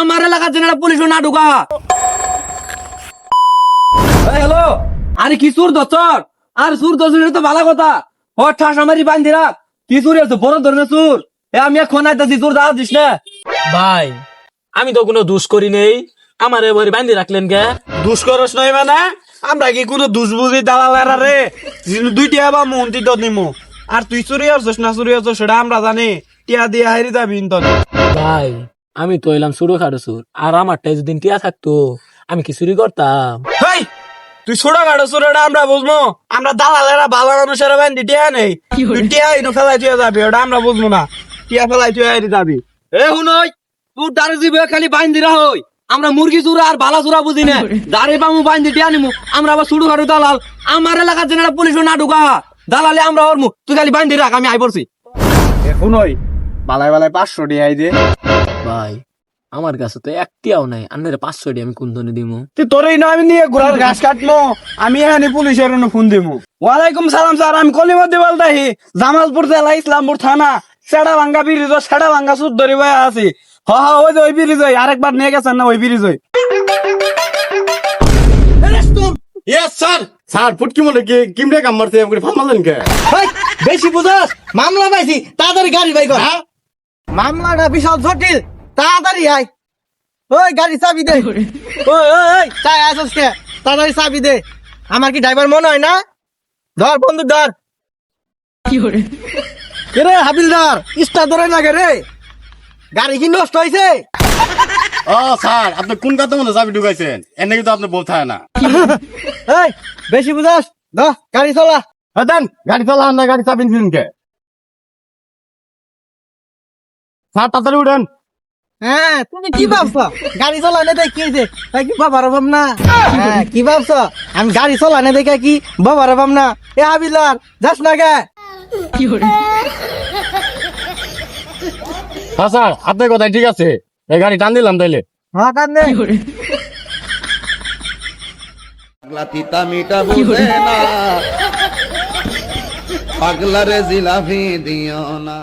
আমার এলাকার যেন পুলিশ না ঢুকা। হ্যালো, আরে কি সুর দচর? আর সুর দচর তো ভালো কথা। ও ঠাস আমারই বান্ধি রাখ। কি সুর আছে বড় ধরনের সুর। আমি এখন আইতাছি, সুর দাঁড়া দিস না। ভাই আমি তো কোনো দোষ করি নেই, আমার এবারে বান্ধি রাখলেন কে? দুষ করস নাই মানে আমরা কি কোনো দুষ বুঝি দালালেরা রে? দুইটা বা মন্ত্রী তো নিমু, আর তুই চুরি আসছিস না চুরি আসছিস সেটা আমরা জানি। টিয়া দিয়ে হারি যাবি ইন্তন। ভাই আমি তো এলাম ছোট খাটো সুর, আর আমারটাই যদি টিয়া থাকতো আমি কি চুরি করতাম? হেই, তুই ছোট খাটো চুরিটা আমরা বুঝবো? আমরা দালালেরা ভালো মানুষেরা বান্ধি টিয়া নেই। তুই টিয়া ইনো ফেলাই তুই যাবি, ওটা আমরা বুঝবো না। টিয়া ফেলাই তুই হারি যাবি। এ হুনই, তুই দাঁড়ে দিবি খালি বাইন্দিরা হই। আমরা মুরগি চুরা আর বালা চুরা বুঝি না। দাঁড়ে পামু বাইন্দি টিয়া নিমু, আমরা আবার শুরু খাটু দালাল। আমার এলাকার যেন পুলিশ না ঢুকা। দালালে আমরা ওরমু, তুই খালি বাইন্দি রাখ, আমি আই পড়ছি। এখন ওই বালাই বালাই 500 টিয়াই দে। ভাই আমার কাছে তো একটিয়াও নাই, আন্নারে 500 আমি কোন ধনে দিমু? তুই তোরই না আমি নিয়ে ঘোড়ার ঘাস কাটমো, আমি এখানে পুলিশের ফোন দিমু। ওয়ালাইকুম সালাম স্যার, আমি কলিমদ্দি বলতাহি, জামালপুর জেলা ইসলামপুর থানা সেটা ভাঙ্গা ব্রিজ, সেটা ভাঙ্গা সুদ ধরি ভাই আছি। হ হ, ওই যে ওই ব্রিজ, আরেকবার নিয়ে গেছেন না ওই ব্রিজ। Yes sir. স্যার ফুটকি মনে কি কিমরে কাম মারতে আমাকে ফামালেন কে? বেশি বুঝাস, মামলা পাইছি, তাড়াতাড়ি গাড়ি বাই কর। মামলাটা বিশাল জটিল, তাড়াতাড়ি আয়। ওই গাড়ি চাবি দে। ওই ওই ওই চাই আসস কে? তাড়াতাড়ি চাবি দে। আমার কি ড্রাইভার মনে হয় না? ধর বন্ধু ধর। কে রে হাবিলদার, স্টার ধরে না কে রে? গাড়ি কি নষ্ট হয়েছে? ও স্যার, আপনি কোন কথা মনে চাবি ঢুকাইছেন? এনে কিন্তু আপনি বলতে হয় না। এই বেশি বুঝাস, ধর গাড়ি চলা। দেন গাড়ি চালা, না গাড়ি চাবি নিছেন কে? স্যার তাড়াতাড়ি উঠেন। হ্যাঁ তুমি কি ভাবছো? গাড়ি চলানে দেখি যে তাই কি বাবার অভাব না? হ্যাঁ কি ভাবছো? আমি গাড়ি চলানে দেখে কি বাবার অভাব না? এ হাবিলদার যাস না গে? হ্যাঁ স্যার, আপনার কথাই ঠিক আছে, এই গাড়ি টান দিলাম তাইলে। হ্যাঁ কান্দে। পাগলা তিতা মিটা বুঝে না, পাগলা রে জিলাপি দিও না।